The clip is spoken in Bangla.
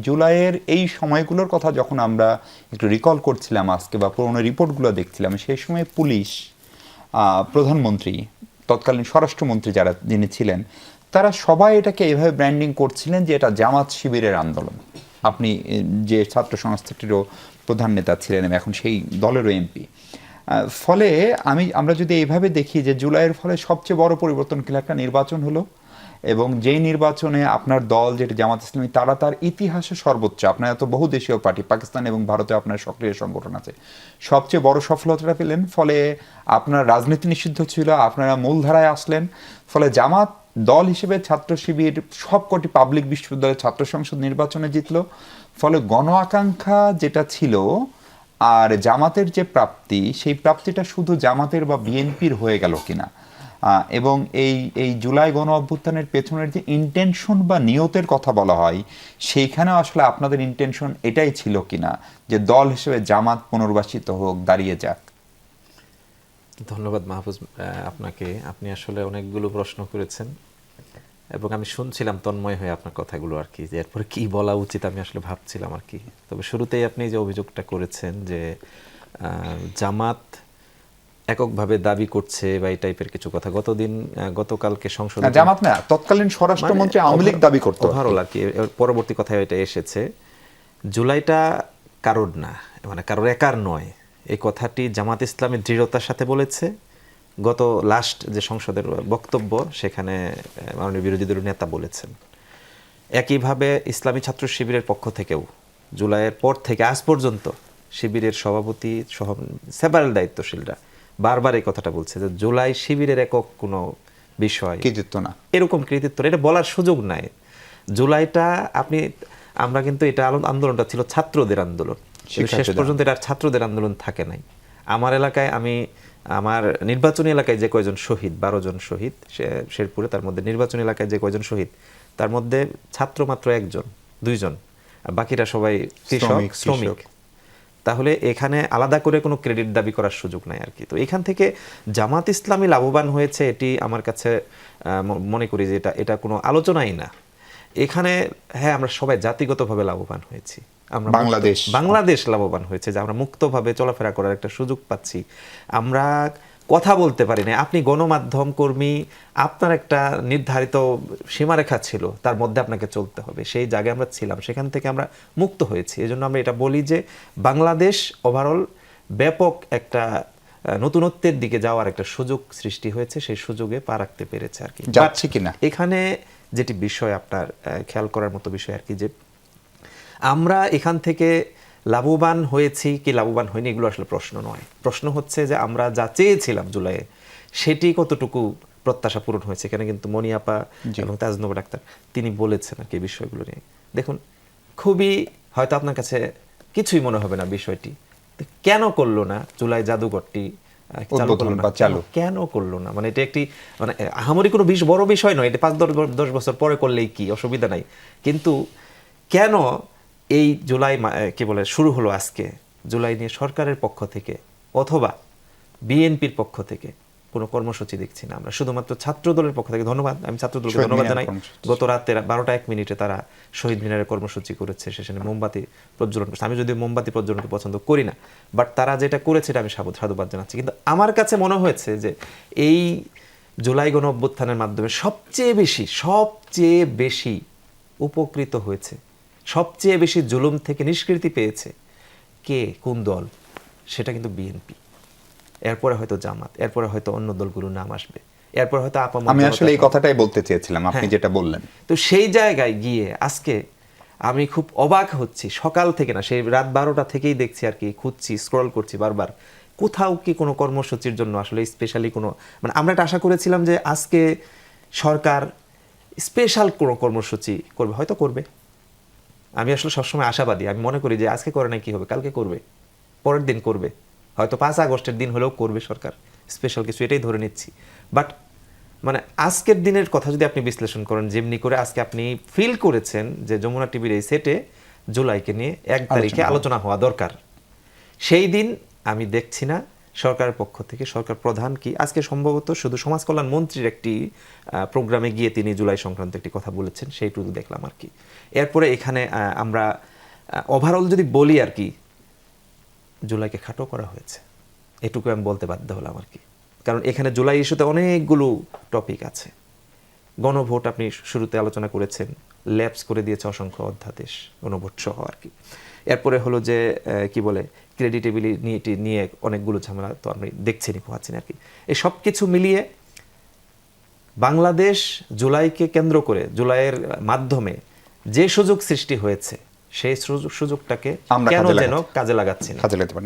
জুলাইয়ের এই সময়গুলোর কথা যখন আমরা একটু রিকল করছিলাম আজকে বা পুরোনো রিপোর্টগুলো দেখছিলাম, সেই সময় পুলিশ, প্রধানমন্ত্রী, তৎকালীন স্বরাষ্ট্রমন্ত্রী যিনি ছিলেন, তারা সবাই এটাকে এভাবে ব্র্যান্ডিং করছিলেন যে এটা জামাত শিবিরের আন্দোলন। আপনি যে ছাত্র সংস্থাটিরও প্রধান নেতা ছিলেন এবং এখন সেই দলেরও এমপি। ফলে আমরা যদি এইভাবে দেখি যে জুলাইয়ের ফলে সবচেয়ে বড় পরিবর্তন কি, একটা নির্বাচন হলো এবং যেই নির্বাচনে আপনার দল যেটা জামাত ইসলামী, তারা তার ইতিহাসে সর্বোচ্চ, আপনার এত বহুদেশীয় পার্টি, পাকিস্তান এবং ভারতে আপনার সক্রিয় সংগঠন আছে, সবচেয়ে বড় সফলতাটা পেলেন। ফলে আপনার রাজনীতি নিষিদ্ধ ছিল, আপনারা মূলধারায় আসলেন। ফলে জামাত দল হিসেবে ছাত্র শিবির সবকটি পাবলিক বিশ্ববিদ্যালয়ের ছাত্র সংসদ নির্বাচনে জিতল। ফলে গণ আকাঙ্ক্ষা যেটা ছিল আর জামাতের যে প্রাপ্তি, সেই প্রাপ্তিটা শুধু জামাতের বা বিএনপির হয়ে গেল কিনা, এবং এই জুলাই গণ অভ্যুত্থানের পেছনের যে ইন্টেনশন বা নিয়তের কথা বলা হয়, সেইখানে আসলে আপনাদের ইন্টেনশন এটাই ছিল কিনা যে দল হিসেবে জামাত পুনর্বাসিত হোক, দাঁড়িয়ে যাক। ধন্যবাদ মাহফুজ আপনাকে। আপনি আসলে অনেকগুলো প্রশ্ন করেছেন এবং আমি শুনছিলাম তন্ময় হয়ে আপনার কথাগুলো আর কি, যে এরপরে কি বলা উচিত আমি আসলে ভাবছিলাম আর কি। তবে শুরুতেই আপনি যে অভিযোগটা করেছেন যে জামাত এককভাবে দাবি করছে বা এই টাইপের কিছু কথা, গতকালকে সংসদে জামাত না, তৎকালীন স্বরাষ্ট্রমন্ত্রী আওয়ামী লীগ দাবি করতো ওভারঅল আর কি। পরবর্তী কথায় এটা এসেছে, জুলাইটা কারোর না, মানে কারোর একার নয়, এই কথাটি জামাত ইসলামের দৃঢ়তার সাথে বলেছে। গত লাস্ট যে সংসদের বক্তব্য, সেখানে মাননীয় বিরোধী দলীয় নেতা বলেছেন। একইভাবে ইসলামী ছাত্র শিবিরের পক্ষ থেকেও জুলাইয়ের পর থেকে আজ পর্যন্ত শিবিরের সভাপতি সহ সেভারেল দায়িত্বশীলরা বারবার এই কথাটা বলছে যে জুলাই শিবিরের একক কোনো বিষয়, কৃতিত্ব না, এরকম কৃতিত্ব এটা বলার সুযোগ নাই। জুলাইটা আমরা কিন্তু এটা আন্দোলনটা ছিল ছাত্রদের আন্দোলন, শেষ পর্যন্ত এটা ছাত্রদের আন্দোলন থাকে নাই। আমার এলাকায়, আমার নির্বাচনী এলাকায় যে কয়জন শহীদ, 12 জন শহীদ শেরপুরে, তার মধ্যে নির্বাচনী এলাকায় যে কয়জন শহীদ, তার মধ্যে ছাত্র মাত্র 1 জন 2 জন, আর বাকিরা সবাই কৃষক শ্রমিক। তাহলে এখানে আলাদা করে কোনো ক্রেডিট দাবি করার সুযোগ নাই আর কি। তো এখান থেকে জামাত ইসলামী লাভবান হয়েছে, এটি আমার কাছে মনে করি যে এটা কোনো আলোচনাই না এখানে। হ্যাঁ, আমরা সবাই জাতিগতভাবে লাভবান হয়েছি, আমরা বাংলাদেশ লাভবান হয়েছে যে আমরা মুক্তভাবে চলাফেরা করার একটা সুযোগ পাচ্ছি। আমরা কথা বলতে পারি না। আপনি গণমাধ্যম কর্মী, আপনার একটা নির্ধারিত সীমারেখা ছিল, তার মধ্যে আপনাকে চলতে হবে, সেই জায়গায় আমরা ছিলাম, সেখান থেকে আমরা মুক্ত হয়েছি। এই জন্য আমরা এটা বলি যে বাংলাদেশ ওভারঅল ব্যাপক একটা নতুনত্বের দিকে যাওয়ার একটা সুযোগ সৃষ্টি হয়েছে, সেই সুযোগে পা রাখতে পেরেছে আর কি। যাচ্ছে কিনা এখানে যেটি বিষয় আপনার খেয়াল করার মতো বিষয় আর কি, যে আমরা এখান থেকে লাভবান হয়েছি কি লাভবান হয়নি, এগুলো আসলে প্রশ্ন নয়। প্রশ্ন হচ্ছে যে আমরা যা চেয়েছিলাম জুলাইয়ে, সেটি কতটুকু প্রত্যাশা পূরণ হয়েছে। এখানে কিন্তু মনি আপা এবং তাজনব ডাক্তার তিনি বলেছেন আর কি বিষয়গুলো নিয়ে। দেখুন, খুবই হয়তো আপনার কাছে কিছুই মনে হবে না বিষয়টি, কেন করলো না জুলাই জাদুঘরটি কেন করলো না, মানে এটা একটি মানে আহামরি কোনো বড় বিষয় নয়, এটা 5-10 বছর পরে করলেই কি অসুবিধা নাই। কিন্তু কেন এই জুলাই কি বলে শুরু হলো আজকে, জুলাই নিয়ে সরকারের পক্ষ থেকে অথবা বিএনপির পক্ষ থেকে কোনো কর্মসূচি দেখছি না আমরা। শুধুমাত্র ছাত্র দলের পক্ষ থেকে ধন্যবাদ, আমি ছাত্র দলকে ধন্যবাদ জানাই। গত রাতে 12:01 তারা শহীদ মিনারের কর্মসূচি করেছে, সেখানে মোমবাতি প্রজ্বলন করছে। আমি যদিও মোমবাতি প্রজ্বলনকে পছন্দ করি না, বাট তারা যেটা করেছে এটা আমি সাধুবাদ জানাচ্ছি। কিন্তু আমার কাছে মনে হয়েছে যে এই জুলাই গণ অভ্যুত্থানের মাধ্যমে সবচেয়ে বেশি উপকৃত হয়েছে, সবচেয়ে বেশি জুলুম থেকে নিষ্কৃতি পেয়েছে কে, কোন দল? সেটা কিন্তু বিএনপি। এরপরে হয়তো জামাত, এরপরে হয়তো অন্য দলগুলোর নাম আসবে, এরপরে হয়তো আমি আসলে এই কথাটাই বলতে চেয়েছিলাম, আপনি যেটা বললেন। তো সেই জায়গায় গিয়ে আজকে আমি খুব অবাক হচ্ছি, সকাল থেকে না, সেই রাত 12টা থেকেই দেখছি আর কি, খুঁজছি, স্ক্রল করছি বারবার, কোথাও কি কোনো কর্মসূচির জন্য আসলে স্পেশালি কোনো, মানে আমরা একটা আশা করেছিলাম যে আজকে সরকার স্পেশাল কোনো কর্মসূচি করবে, হয়তো করবে। আমি আসলে সবসময় আশাবাদী, আমি মনে করি যে আজকে করে না কি হবে, কালকে করবে, পরের দিন করবে, হয়তো 5 আগস্টের দিন হলেও করবে সরকার স্পেশাল কিছু, এটাই ধরে নিচ্ছি। বাট মানে আজকের দিনের কথা যদি আপনি বিশ্লেষণ করেন, যেমনি করে আজকে আপনি ফিল করেছেন যে যমুনা টিভির এই সেটে জুলাইকে নিয়ে 1 তারিখে আলোচনা হওয়া দরকার, সেই দিন আমি দেখছি না সরকারের পক্ষ থেকে, সরকার প্রধান কি আজকে সম্ভবত শুধু সমাজ কল্যাণ মন্ত্রীর একটি প্রোগ্রামে গিয়ে তিনি জুলাই সংক্রান্ত একটি কথা বলেছেন, সেইটুকু দেখলাম আর কি। এরপরে এখানে আমরা ওভারঅল যদি বলি আর কি, জুলাইকে খাটো করা হয়েছে, এটুকু আমি বলতে বাধ্য হলাম আর কি। কারণ এখানে জুলাই ইস্যুতে অনেকগুলো টপিক আছে। গণভোট আপনি শুরুতে আলোচনা করেছেন, ল্যাপস করে দিয়েছে অসংখ্য অধ্যাদেশ গণভোট সহ আর কি। এরপরে হলো যে কি বলে ক্রেডিটেবিলিটি নিয়ে অনেকগুলো ঝামেলা তো আমি দেখছেনই, পোহাচ্ছেন আর কি। এই সব কিছু মিলিয়ে বাংলাদেশ জুলাইকে কেন্দ্র করে, জুলাইয়ের মাধ্যমে যে সুযোগ সৃষ্টি হয়েছে, সেই সুযোগটাকে আমরা কেন কাজে যেন কাজে লাগাচ্ছি না। কাজে লাগাতে পারি।